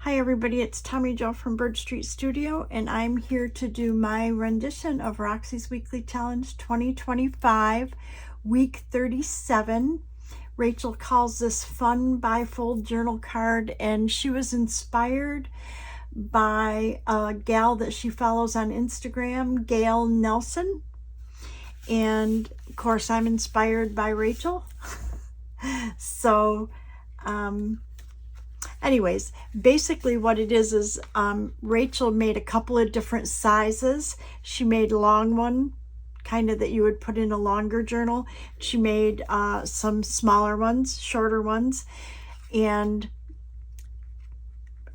Hi everybody, it's Tommy Jo from Bird Street Studio, and I'm here to do my rendition of Roxy's Weekly Challenge 2025, week 37. Rachel calls this fun bifold journal card, and she was inspired by a gal that she follows on Instagram, Gail Nelson. And of course, I'm inspired by Rachel. So, anyways, basically what it is Rachel made a couple of different sizes. She made a long one, kind of that you would put in a longer journal. She made some smaller ones, shorter ones, and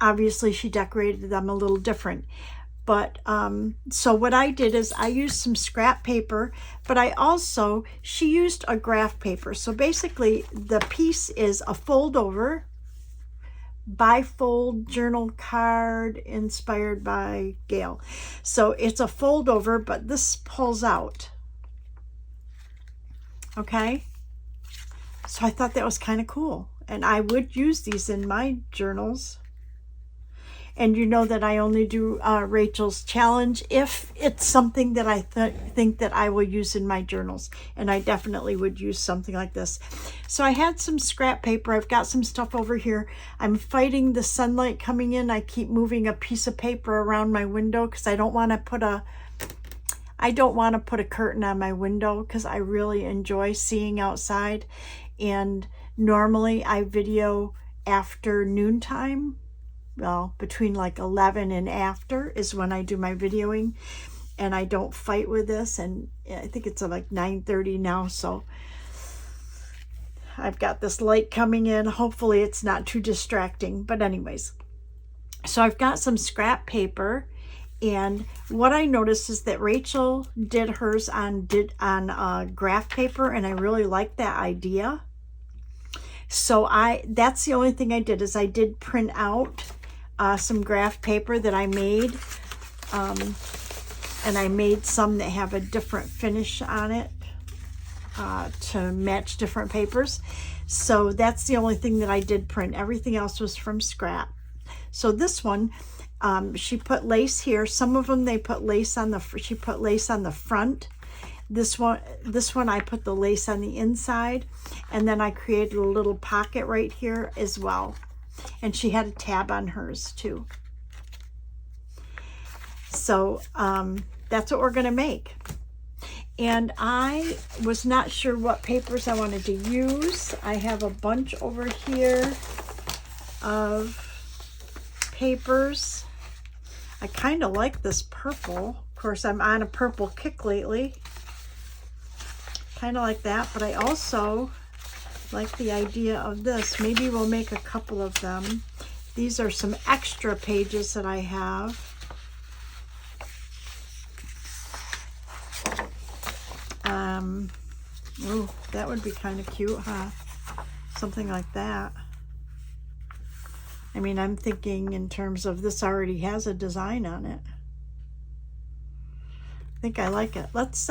obviously she decorated them a little different. But so what I did is I used some scrap paper, but she used a graph paper. So basically the piece is a fold over bifold journal card inspired by Gail. So it's a fold over, but this pulls out. Okay, so I thought that was kind of cool, and I would use these in my journals. And you know that I only do Rachel's challenge if it's something that I think that I will use in my journals. And I definitely would use something like this. So I had some scrap paper. I've got some stuff over here. I'm fighting the sunlight coming in. I keep moving a piece of paper around my window because I don't want to put a curtain on my window because I really enjoy seeing outside. And normally I video after noontime. Well, between like 11 and after is when I do my videoing, and I don't fight with this. And I think it's like 9:30 now, so I've got this light coming in. Hopefully it's not too distracting, but anyways, so I've got some scrap paper, and what I noticed is that Rachel did hers on graph paper, and I really like that idea. So that's the only thing I did is I did print out some graph paper that I made, and I made some that have a different finish on it to match different papers. So that's the only thing that I did print. Everything else was from scrap. So this one, she put lace here. Some of them she put lace on the front. This one I put the lace on the inside, and then I created a little pocket right here as well. And she had a tab on hers too. So that's what we're going to make. And I was not sure what papers I wanted to use. I have a bunch over here of papers. I kind of like this purple. Of course, I'm on a purple kick lately. Kind of like that, but I also like the idea of this. Maybe we'll make a couple of them. These are some extra pages that I have. Oh, that would be kind of cute, huh? Something like that. I mean, I'm thinking in terms of this already has a design on it. I think I like it. Let's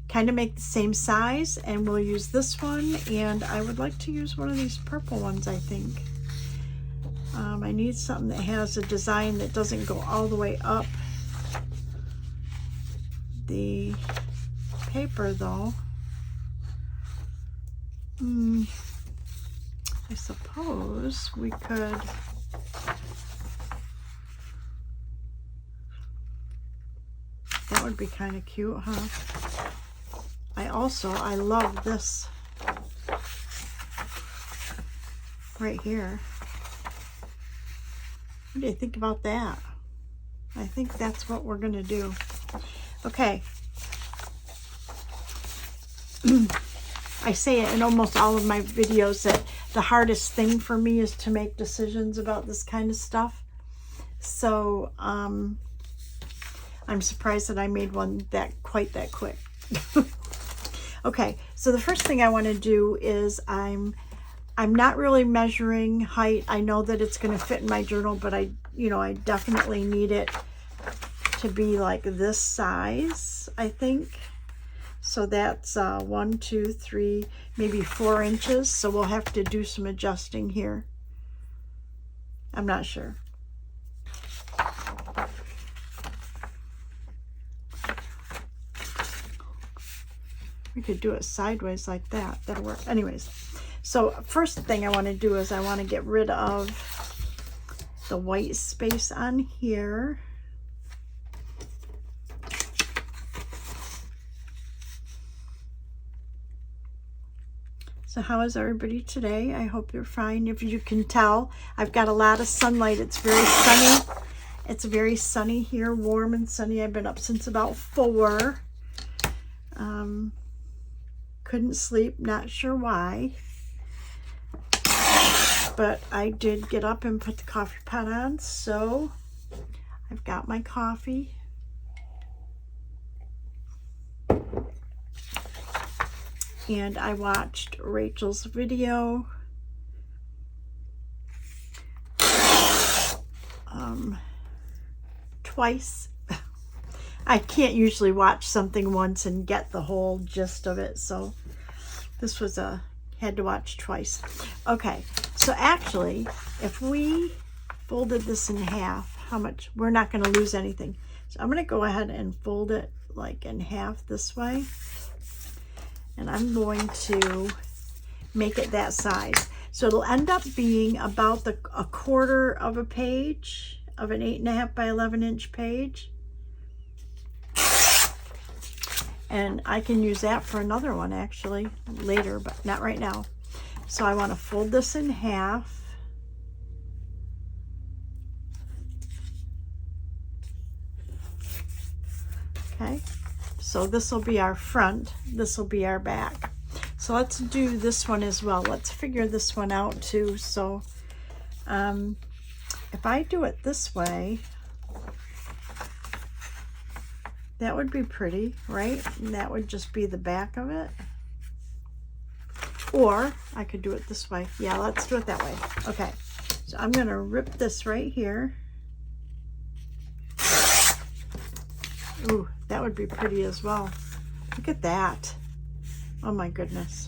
kind of make the same size, and we'll use this one, and I would like to use one of these purple ones, I think. I need something that has a design that doesn't go all the way up the paper though. I suppose we could that would be kind of cute, huh? I love this right here. What do you think about that? I think that's what we're going to do. Okay. I say it in almost all of my videos that the hardest thing for me is to make decisions about this kind of stuff. So I'm surprised that I made one quite that quick. Okay, so the first thing I want to do is I'm not really measuring height. I know that it's going to fit in my journal, but I definitely need it to be like this size, I think. So that's 1, 2, 3, maybe 4 inches. So we'll have to do some adjusting here. I'm not sure. We could do it sideways like that. That'll work. Anyways, so first thing I want to do is I want to get rid of the white space on here. So how is everybody today? I hope you're fine. If you can tell, I've got a lot of sunlight. It's very sunny. It's very sunny here, warm and sunny. I've been up since about 4. Couldn't sleep, not sure why. But I did get up and put the coffee pot on, so I've got my coffee. And I watched Rachel's video. Twice. I can't usually watch something once and get the whole gist of it, so this was had to watch twice. Okay, so actually, if we folded this in half, how much? We're not going to lose anything. So I'm going to go ahead and fold it like in half this way, and I'm going to make it that size. So it'll end up being about a 1/4 of a page of an 8.5 by 11 inch page. And I can use that for another one actually later, but not right now. So I want to fold this in half. Okay, so this will be our front, this will be our back. So let's do this one as well. Let's figure this one out too. So if I do it this way, that would be pretty, right? And that would just be the back of it. Or I could do it this way. Yeah, let's do it that way. Okay, so I'm going to rip this right here. Ooh, that would be pretty as well. Look at that. Oh my goodness.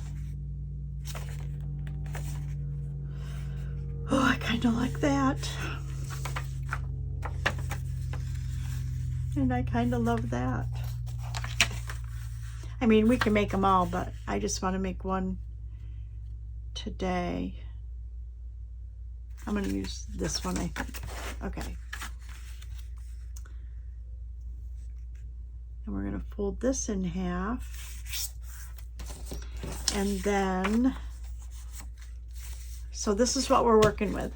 Oh, I kind of like that. And I kind of love that. I mean, we can make them all, but I just want to make one today. I'm going to use this one, I think. Okay. And we're going to fold this in half. And then, so this is what we're working with.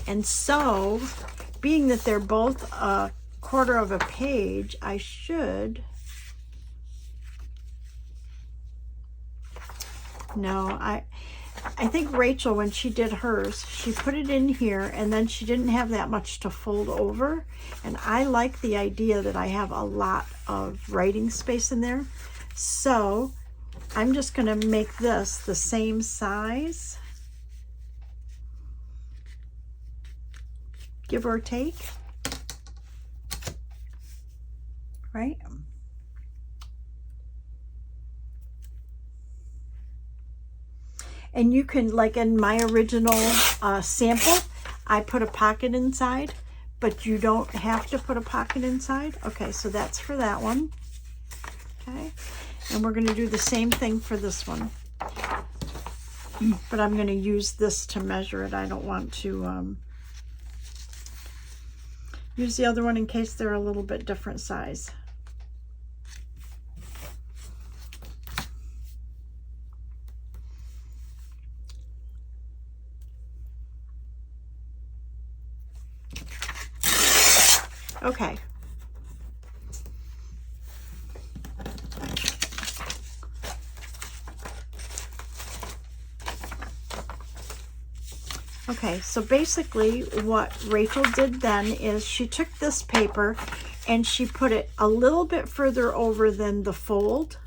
And so, being that they're both 1/4 of a page, I should, no, I think Rachel, when she did hers, she put it in here and then she didn't have that much to fold over. And I like the idea that I have a lot of writing space in there. So I'm just going to make this the same size, give or take. Right? And you can, like in my original sample, I put a pocket inside, but you don't have to put a pocket inside. Okay, so that's for that one. Okay, and we're going to do the same thing for this one. But I'm going to use this to measure it. I don't want to use the other one in case they're a little bit different size. Okay. Okay, so basically what Rachel did then is she took this paper and she put it a little bit further over than the fold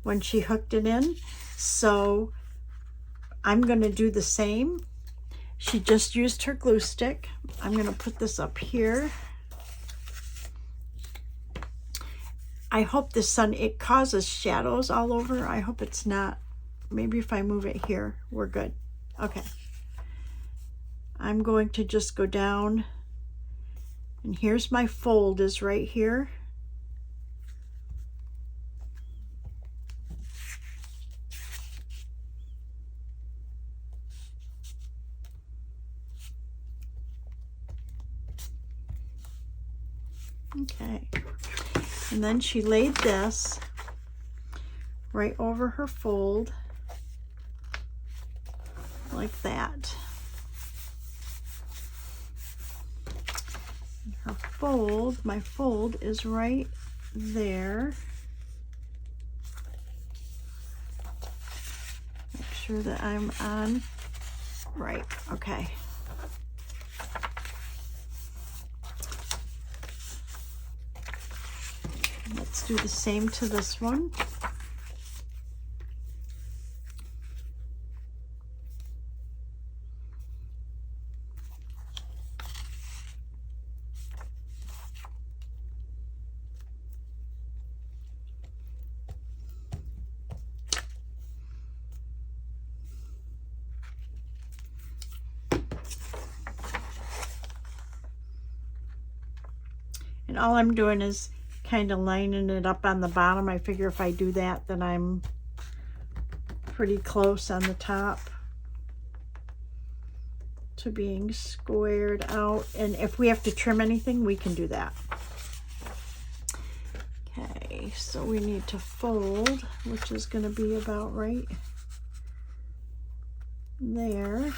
when she hooked it in. So I'm going to do the same. She just used her glue stick. I'm going to put this up here. I hope the sun, it causes shadows all over. I hope it's not. Maybe if I move it here, we're good. Okay. I'm going to just go down, and here's my fold is right here. Okay. And then she laid this right over her fold like that. And her fold, my fold is right there. Make sure that I'm on right. Okay. Let's do the same to this one. And all I'm doing is kind of lining it up on the bottom. I figure if I do that, then I'm pretty close on the top to being squared out. And if we have to trim anything, we can do that. Okay, so we need to fold, which is going to be about right there.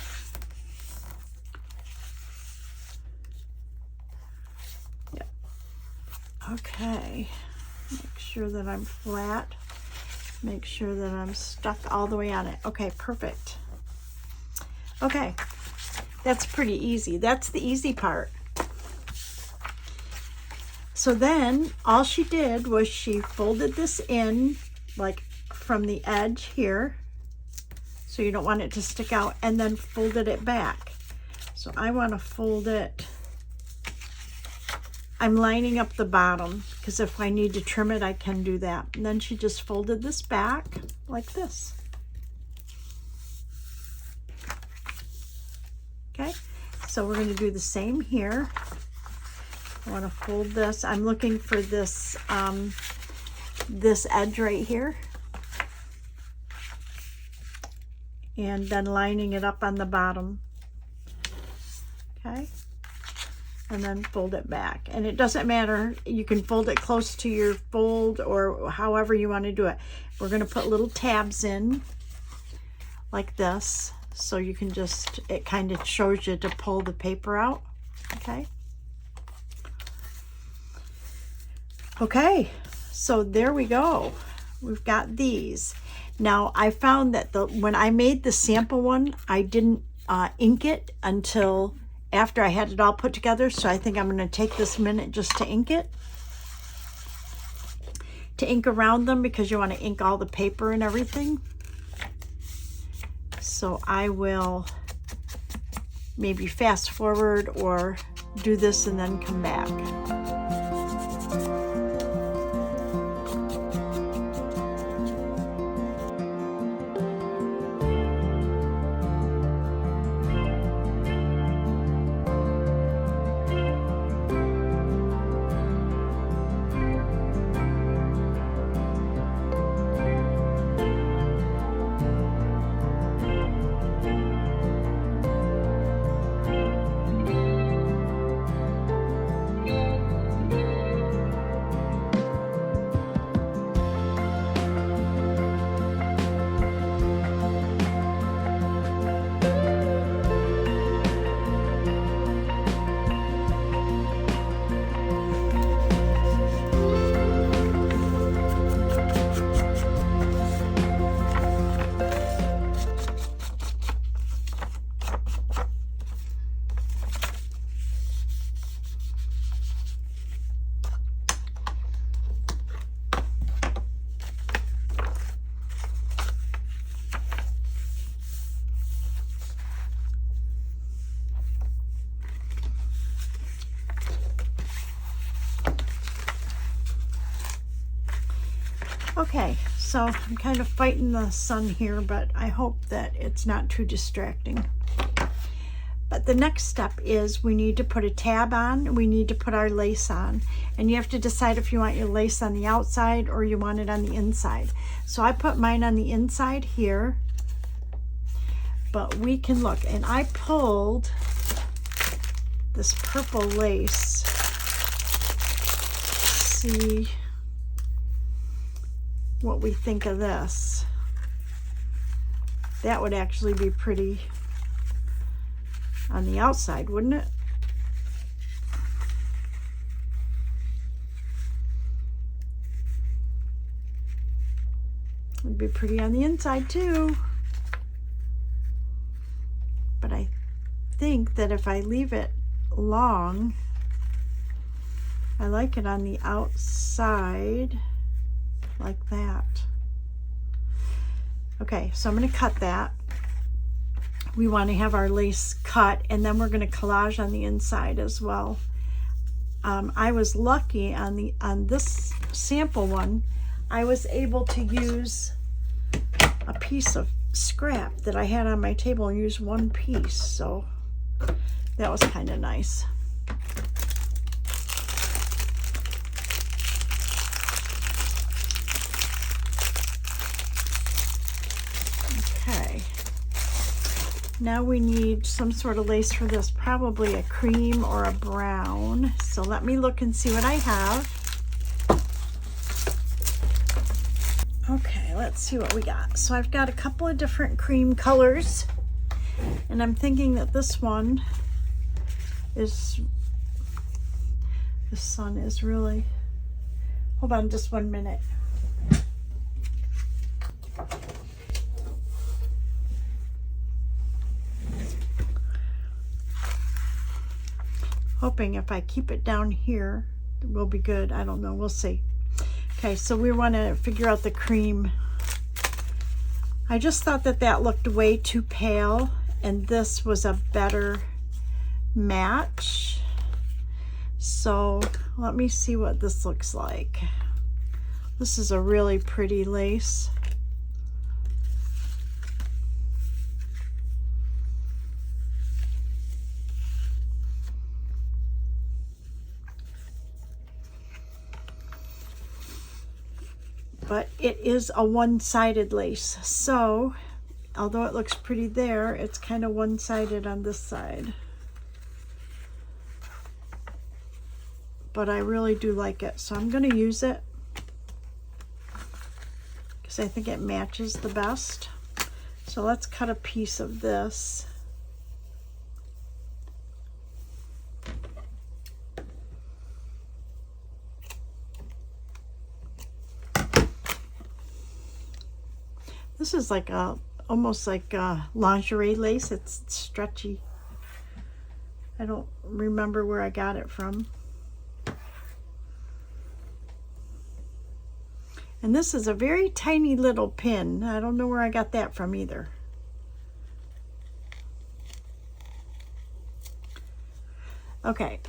Okay, make sure that I'm flat, make sure that I'm stuck all the way on it. Okay, perfect. Okay, that's pretty easy. That's the easy part. So then all she did was she folded this in like from the edge here, so you don't want it to stick out, and then folded it back. So I want to fold it. I'm lining up the bottom because if I need to trim it, I can do that. And then she just folded this back like this. Okay, so we're going to do the same here. I want to fold this. I'm looking for this, this edge right here. And then lining it up on the bottom. Okay. And then fold it back. And it doesn't matter, you can fold it close to your fold or however you want to do it. We're going to put little tabs in like this, so you can just, it kind of shows you to pull the paper out. Okay. Okay, so there we go. We've got these. Now I found that when I made the sample one, I didn't ink it until after I had it all put together, so I think I'm going to take this minute just to ink it. To ink around them, because you want to ink all the paper and everything. So I will maybe fast forward or do this and then come back. Okay, so I'm kind of fighting the sun here, but I hope that it's not too distracting. But the next step is we need to put a tab on, we need to put our lace on, and you have to decide if you want your lace on the outside or you want it on the inside. So I put mine on the inside here, but we can look, and I pulled this purple lace see what we think of this. That would actually be pretty on the outside, wouldn't it? It'd be pretty on the inside too. But I think that if I leave it long, I like it on the outside like that. Okay, so I'm going to cut that. We want to have our lace cut, and then we're going to collage on the inside as well. I was lucky on this sample one. I was able to use a piece of scrap that I had on my table and use one piece, so that was kind of nice. Okay, now we need some sort of lace for this, probably a cream or a brown. So let me look and see what I have. Okay, let's see what we got. So I've got a couple of different cream colors, and I'm thinking that this one is, the sun is really, hold on just 1 minute. Hoping if I keep it down here, it will be good. I don't know, we'll see. Okay, so we want to figure out the cream. I just thought that that looked way too pale, and this was a better match. So let me see what this looks like. This is a really pretty lace. But it is a one-sided lace, so although it looks pretty there, it's kind of one-sided on this side. But I really do like it, so I'm going to use it because I think it matches the best. So let's cut a piece of this. This is like almost like a lingerie lace. It's stretchy. I don't remember where I got it from. And this is a very tiny little pin. I don't know where I got that from either. Okay.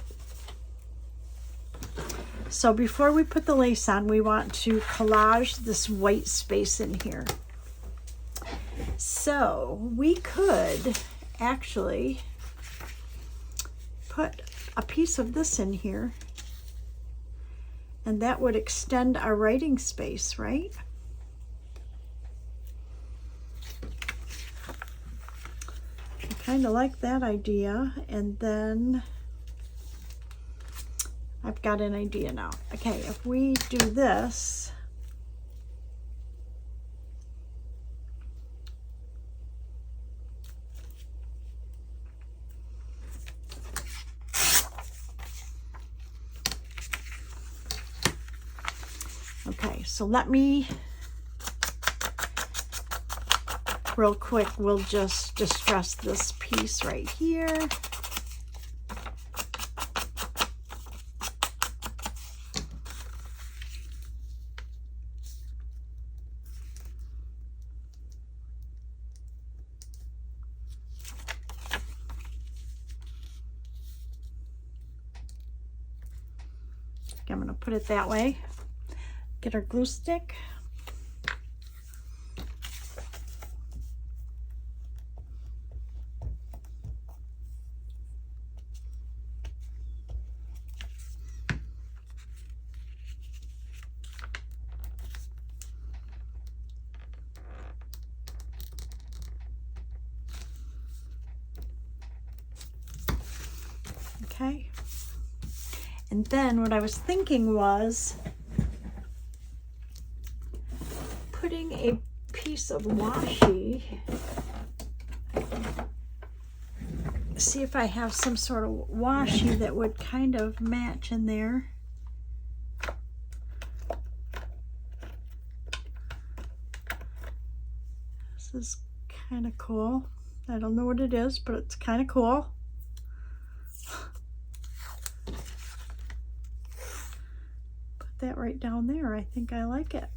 So before we put the lace on, we want to collage this white space in here. So we could actually put a piece of this in here, and that would extend our writing space, right? I kind of like that idea. And then I've got an idea now. Okay, if we do this, okay, so let me, real quick, we'll just distress this piece right here. Okay, I'm going to put it that way. Get our glue stick. Okay. And then what I was thinking was putting a piece of washi, see if I have some sort of washi that would kind of match in there. This is kind of cool. I don't know what it is, but it's kind of cool. Put that right down there. I think I like it.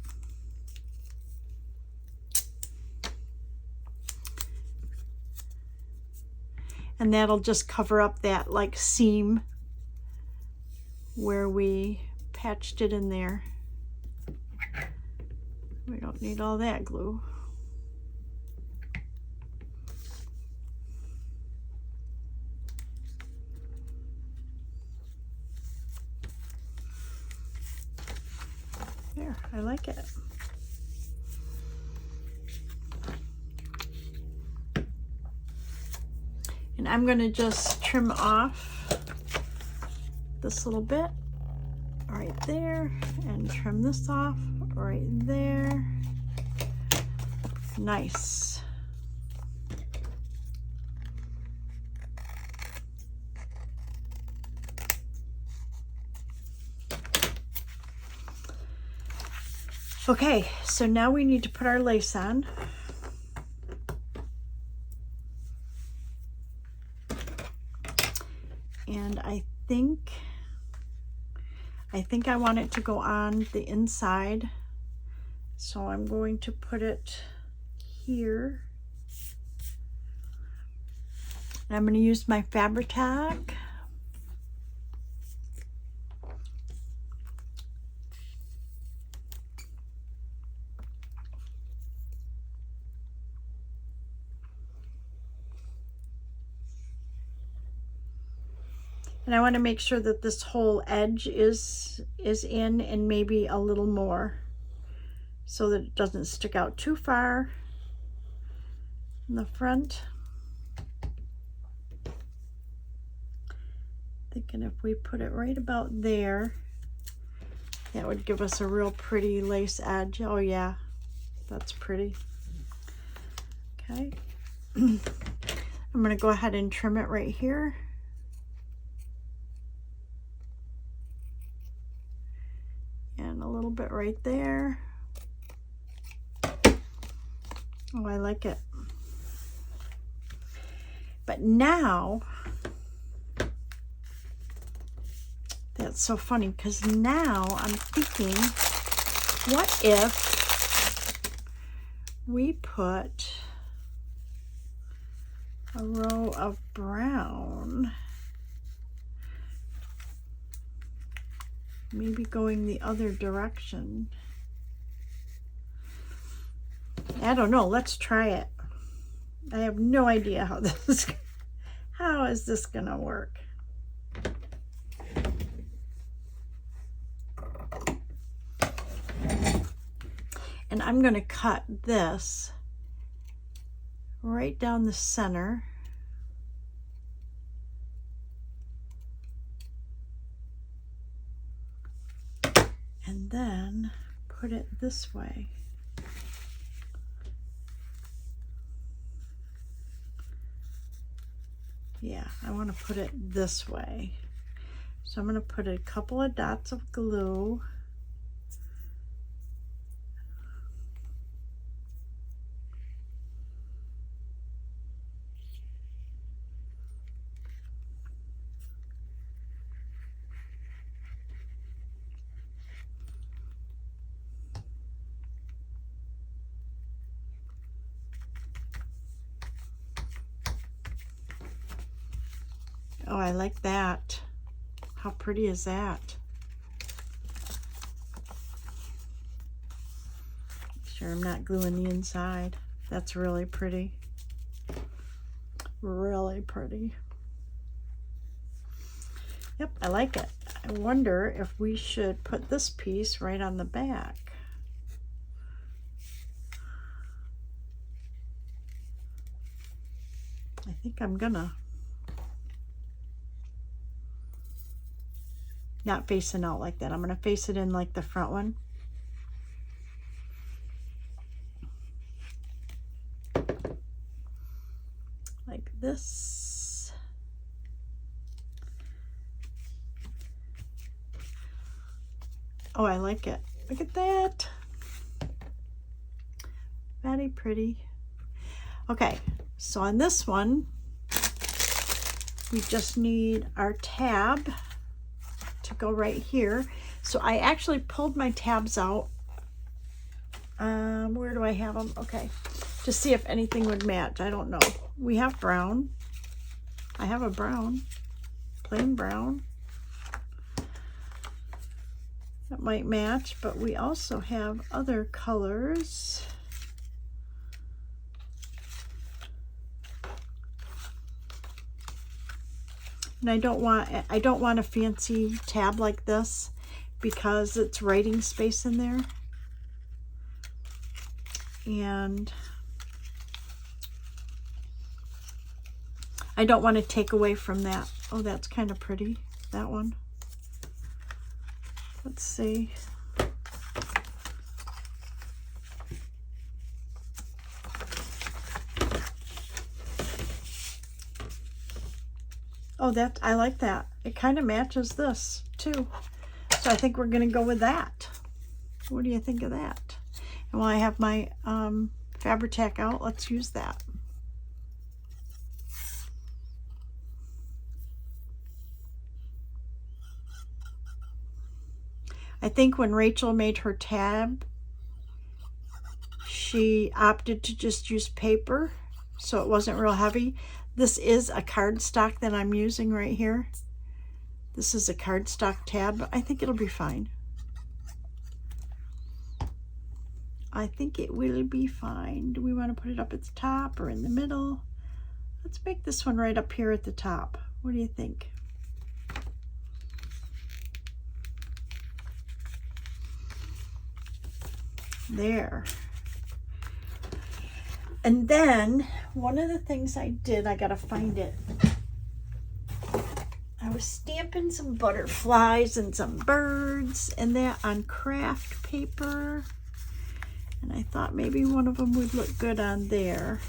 And that'll just cover up that like seam where we patched it in there. We don't need all that glue. There, I like it. And I'm going to just trim off this little bit right there and trim this off right there. Nice. Okay, so now we need to put our lace on. And I think I want it to go on the inside. So I'm going to put it here. And I'm going to use my Fabri-Tac. And I want to make sure that this whole edge is in, and maybe a little more, so that it doesn't stick out too far in the front. Thinking if we put it right about there, that would give us a real pretty lace edge. Oh yeah, that's pretty. Okay. I'm going to go ahead and trim it right here. And a little bit right there. Oh, I like it. But now, that's so funny, because now I'm thinking, what if we put a row of brown, maybe going the other direction. I don't know, let's try it. I have no idea how is this gonna work. And I'm gonna cut this right down the center. And then put it this way. Yeah, I want to put it this way. So I'm going to put a couple of dots of glue. Oh, I like that. How pretty is that? Make sure I'm not gluing the inside. That's really pretty. Really pretty. Yep, I like it. I wonder if we should put this piece right on the back. I think I'm gonna. not facing out like that. I'm going to face it in like the front one. Like this. Oh, I like it. Look at that. Very pretty. Okay, so on this one, we just need our tab to go right here. So I actually pulled my tabs out. Where do I have them? Okay, to see if anything would match. I don't know. We have brown. I have a brown, plain brown. That might match, but we also have other colors. And I don't want a fancy tab like this because it's writing space in there. And I don't want to take away from that. Oh, that's kind of pretty, that one. Let's see. Oh, I like that. It kind of matches this too. So I think we're going to go with that. What do you think of that? And while I have my Fabri-Tac out, let's use that. I think when Rachel made her tab, she opted to just use paper, so it wasn't real heavy. This is a cardstock that I'm using right here. This is a cardstock tab, but I think it'll be fine. I think it will be fine. Do we want to put it up at the top or in the middle? Let's make this one right up here at the top. What do you think? There. And then one of the things I did, I gotta find it. I was stamping some butterflies and some birds and that on craft paper. And I thought maybe one of them would look good on there.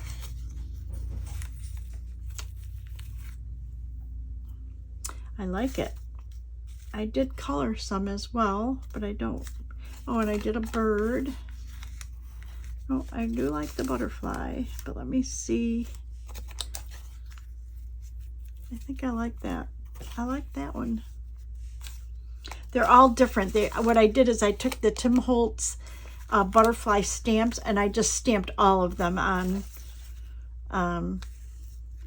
I like it. I did color some as well, but I don't. Oh, and I did a bird. Oh, I do like the butterfly, but let me see. I think I like that. I like that one. They're all different. What I did is I took the Tim Holtz butterfly stamps and I just stamped all of them on, oh,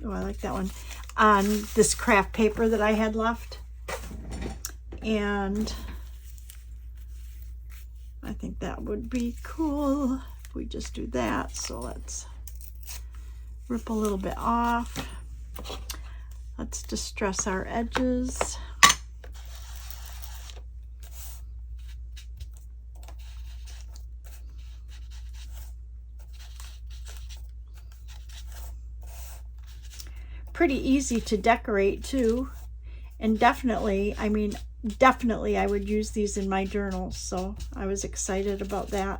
I like that one, on this craft paper that I had left. And I think that would be cool. We just do that. So let's rip a little bit off. Let's distress our edges. Pretty easy to decorate too. And definitely, I mean, definitely I would use these in my journals. So I was excited about that.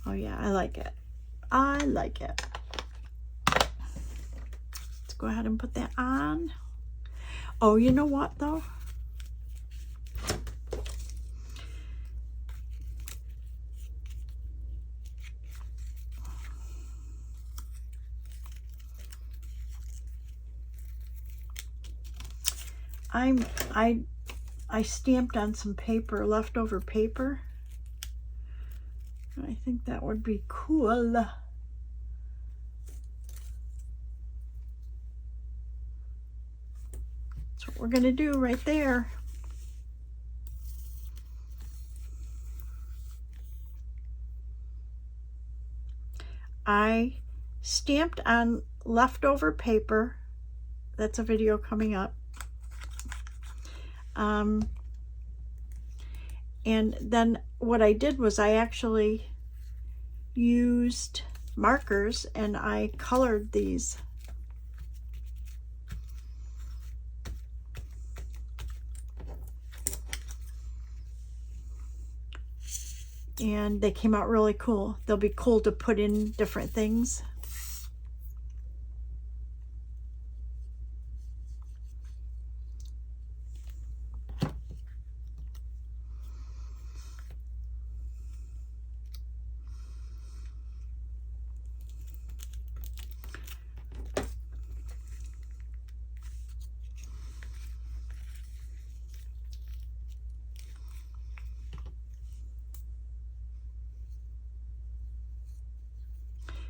Oh yeah, I like it. I like it. Let's go ahead and put that on. Oh, you know what though? I stamped on some paper, leftover paper. I think that would be cool. That's what we're gonna do right there. I stamped on leftover paper. That's a video coming up. And then what I did was I actually used markers and I colored these and they came out really cool. They'll be cool to put in different things.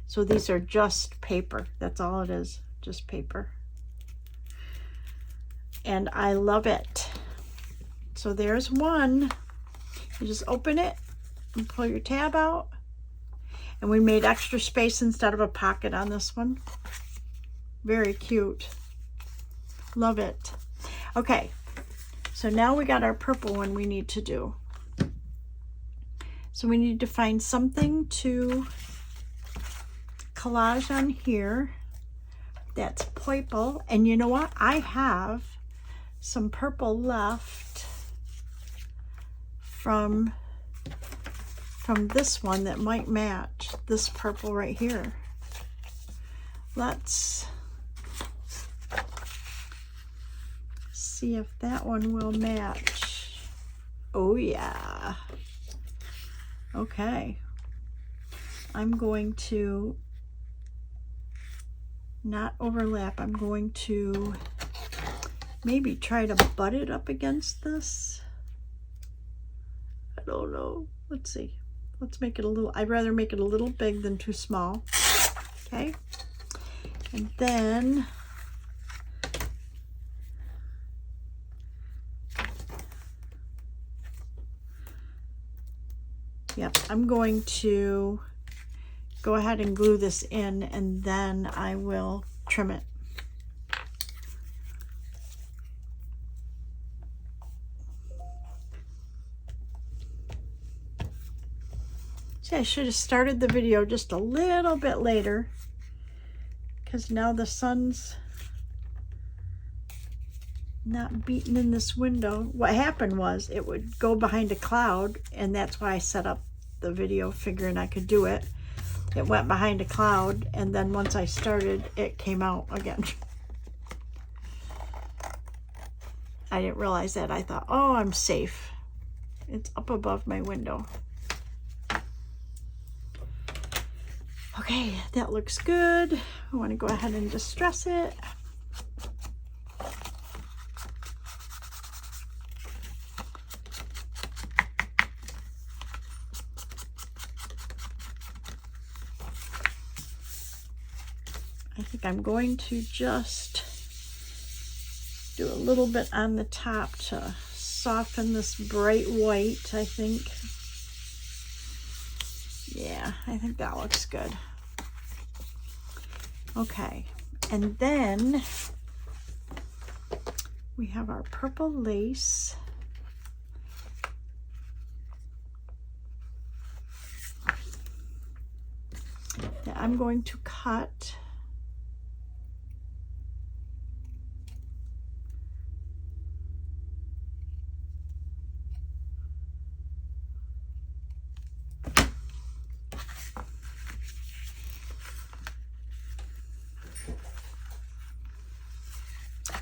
So these are just paper. That's all it is, just paper. And I love it. So there's one. You just open it and pull your tab out. And we made extra space instead of a pocket on this one. Very cute. Love it. Okay, so now we got our purple one we need to do. So we need to find something to collage on here that's purple. And you know what? I have some purple left from this one that might match this purple right here. Let's see if that one will match. Oh yeah. Okay. I'm going to not overlap. I'm going to maybe try to butt it up against this. I don't know. Let's see. Let's make it a little, I'd rather make it a little big than too small. Okay. And then yep, I'm going to go ahead and glue this in, and then I will trim it. See, I should have started the video just a little bit later, because now the sun's not beating in this window. What happened was it would go behind a cloud, and that's why I set up the video figuring I could do it. It went behind a cloud, and then once I started, it came out again. I didn't realize that. I thought, oh, I'm safe. It's up above my window. Okay, that looks good. I want to go ahead and distress it. I think I'm going to just do a little bit on the top to soften this bright white, I think. Yeah, I think that looks good. Okay, and then we have our purple lace. That I'm going to cut.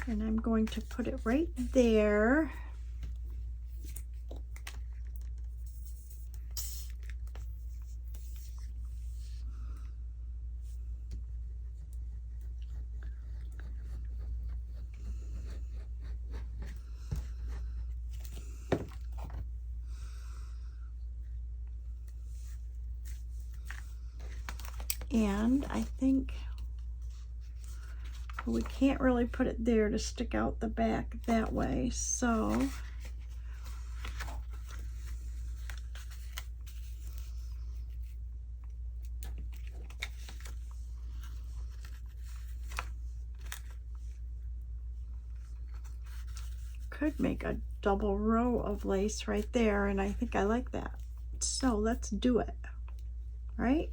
And I'm going to put it right there. And I think we can't really put it there to stick out the back that way, so could make a double row of lace right there, and I think I like that. So let's do it, right?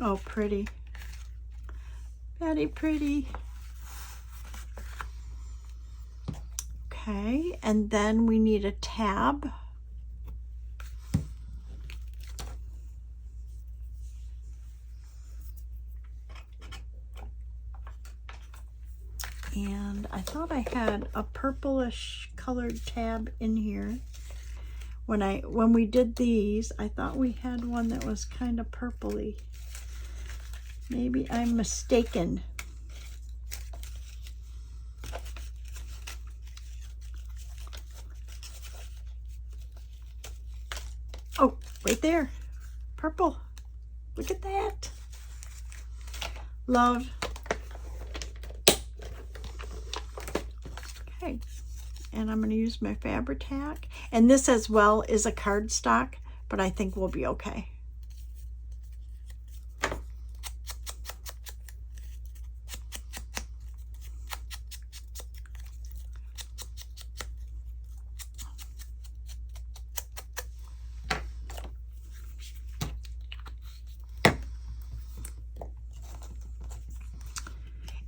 Oh, pretty. Very pretty. Okay, and then we need a tab. And I thought I had a purplish colored tab in here. When we did these, I thought we had one that was kind of purpley. Maybe I'm mistaken. Oh, right there. Purple. Look at that. Love. Okay. And I'm going to use my Fabri-Tac. And this as well is a cardstock, but I think we'll be okay.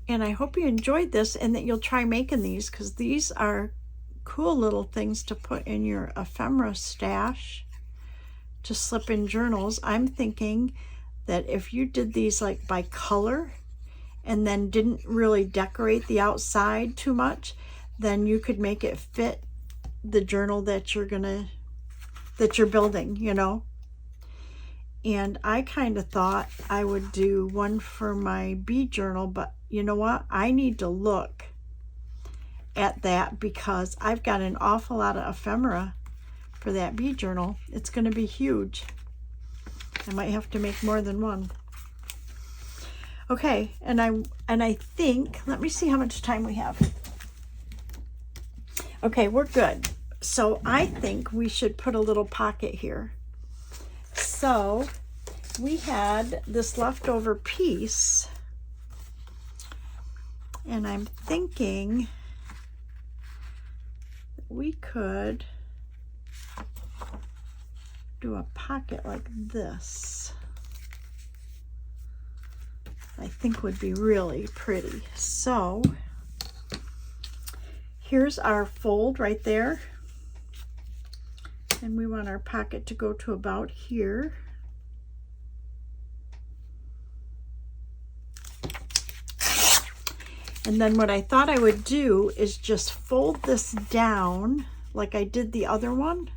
And I hope you enjoyed this and that you'll try making these, because these are cool little things to put in your ephemera stash to slip in journals. I'm thinking that if you did these like by color and then didn't really decorate the outside too much, then you could make it fit the journal that you're building, you know. And I kind of thought I would do one for my bee journal, but you know what? I need to look at that because I've got an awful lot of ephemera for that bee journal. It's going to be huge. I might have to make more than one. Okay, and I think, let me see how much time we have. Okay, we're good. So I think we should put a little pocket here. So we had this leftover piece, and I'm thinking we could do a pocket like this. I think would be really pretty. So here's our fold right there. And we want our pocket to go to about here. And then what I thought I would do is just fold this down like I did the other one.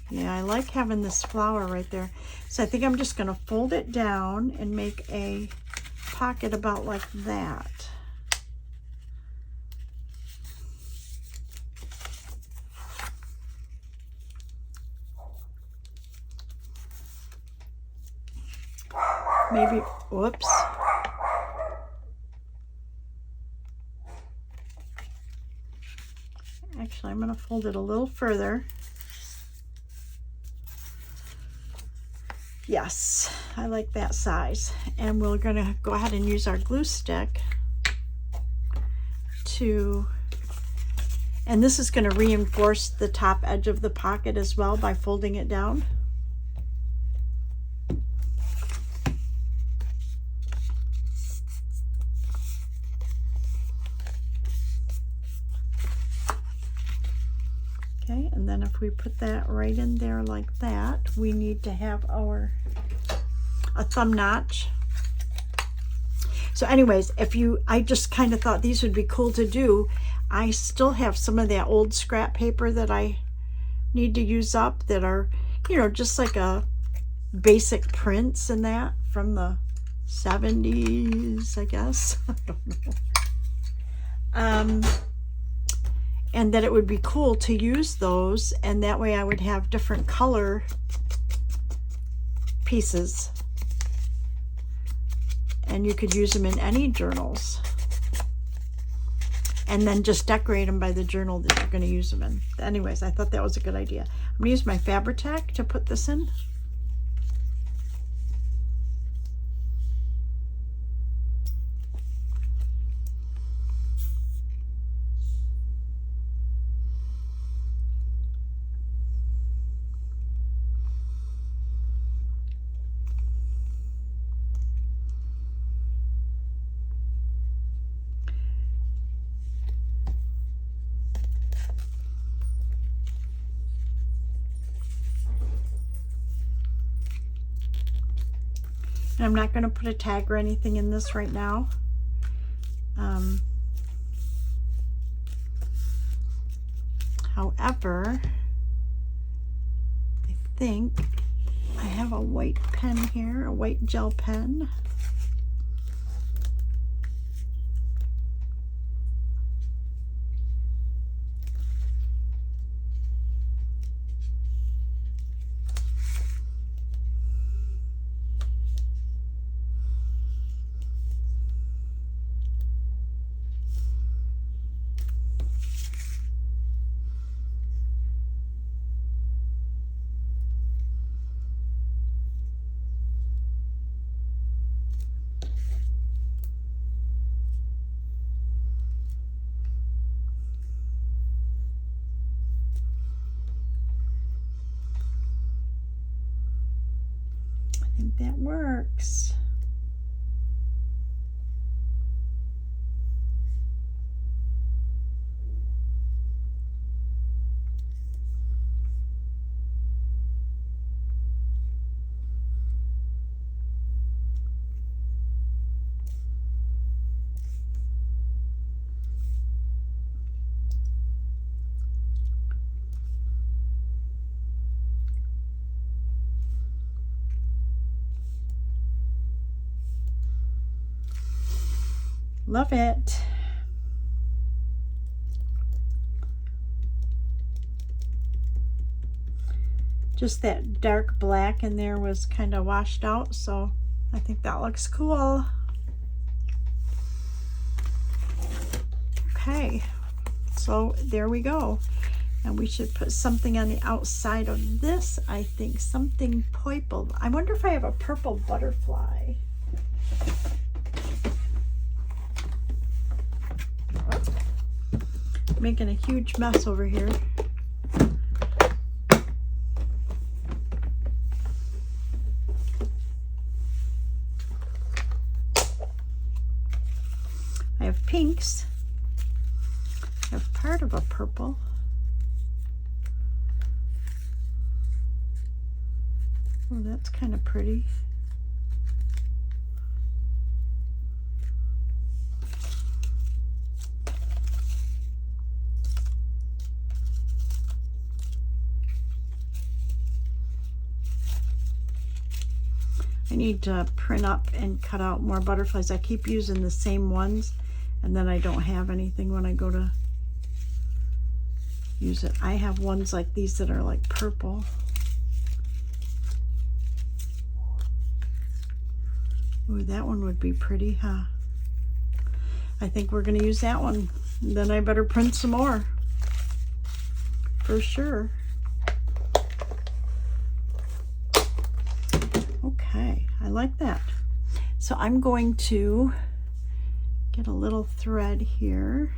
Yeah, I like having this flower right there. So I think I'm just going to fold it down and make a pocket about like that. Maybe, whoops. Actually, I'm going to fold it a little further. Yes, I like that size. And we're going to go ahead and use our glue stick to, and this is going to reinforce the top edge of the pocket as well by folding it down. Okay, and then if we put that right in there like that, we need to have a thumb notch. So anyways, I just kind of thought these would be cool to do. I still have some of that old scrap paper that I need to use up that are, you know, just like a basic prints and that from the 70s, I guess. I don't know. And that it would be cool to use those, and that way I would have different color pieces. And you could use them in any journals. And then just decorate them by the journal that you're going to use them in. Anyways, I thought that was a good idea. I'm going to use my Fabri-Tac to put this in. And I'm not going to put a tag or anything in this right now. However, I think I have a white pen here, a white gel pen. I think that works. Love it. Just that dark black in there was kind of washed out, so I think that looks cool. Okay, so there we go. And we should put something on the outside of this, I think, something purple. I wonder if I have a purple butterfly. Making a huge mess over here. I have pinks. I have part of a purple. Oh, that's kind of pretty. I need to print up and cut out more butterflies. I keep using the same ones, and then I don't have anything when I go to use it. I have ones like these that are like purple. Ooh, that one would be pretty, huh? I think we're going to use that one. Then I better print some more. For sure. Okay, I like that. So I'm going to get a little thread here.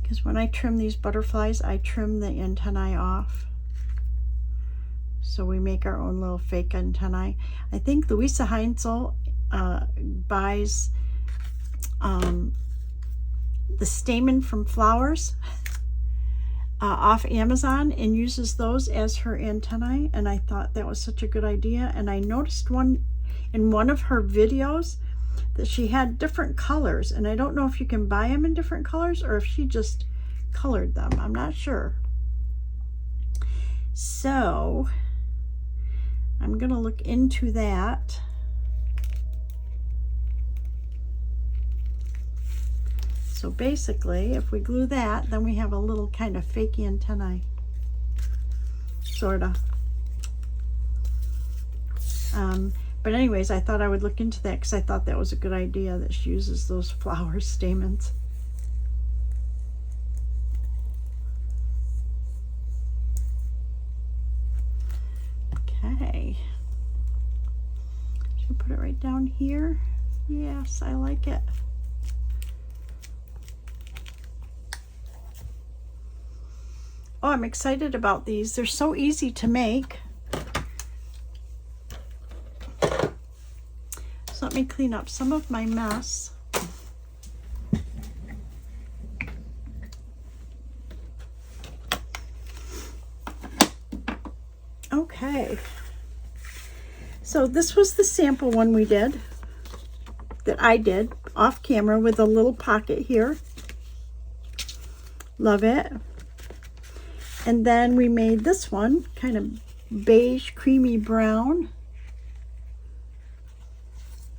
Because when I trim these butterflies, I trim the antennae off. So we make our own little fake antennae. I think Louisa Heinzel buys the stamen from flowers off Amazon and uses those as her antennae. And I thought that was such a good idea. And I noticed one in one of her videos that she had different colors. And I don't know if you can buy them in different colors or if she just colored them. I'm not sure. So I'm going to look into that. So basically, if we glue that, then we have a little kind of fake antennae. Sort of. But anyways, I thought I would look into that because I thought that was a good idea that she uses those flower stamens. Okay. Should I put it right down here? Yes, I like it. Oh, I'm excited about these. They're so easy to make. let me clean up some of my mess. Okay. So this was the sample one we did, that I did off camera with a little pocket here. Love it. And then we made this one, kind of beige, creamy brown,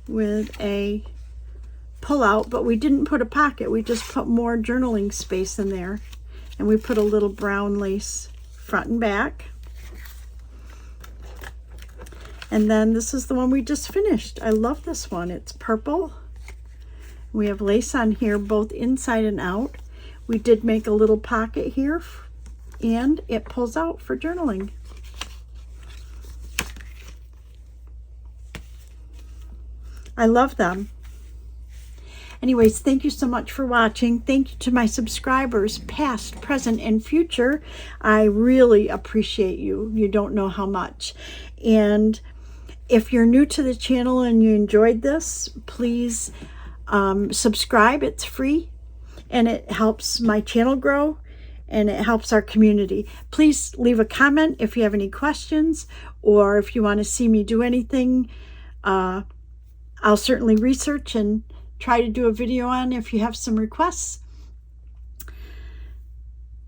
with a pull-out, but we didn't put a pocket. We just put more journaling space in there. And we put a little brown lace front and back. And then this is the one we just finished. I love this one. It's purple. We have lace on here, both inside and out. We did make a little pocket here, and it pulls out for journaling. I love them. Anyways, thank you so much for watching. Thank you to my subscribers, past, present, and future. I really appreciate you. You don't know how much. And if you're new to the channel and you enjoyed this, please subscribe. It's free, and it helps my channel grow, and it helps our community. Please leave a comment if you have any questions, or if you want to see me do anything. I'll certainly research and try to do a video on if you have some requests.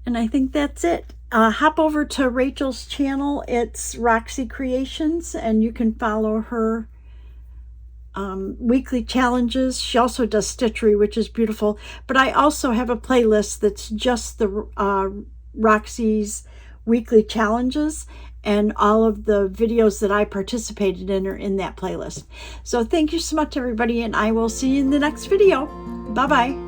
And I think that's it. Hop over to Rachel's channel. It's Roxy Creations, and you can follow her weekly challenges. She also does stitchery, which is beautiful. But I also have a playlist that's just the Roxy's weekly challenges, and all of the videos that I participated in are in that playlist. So thank you so much, everybody, and I will see you in the next video. Bye-bye.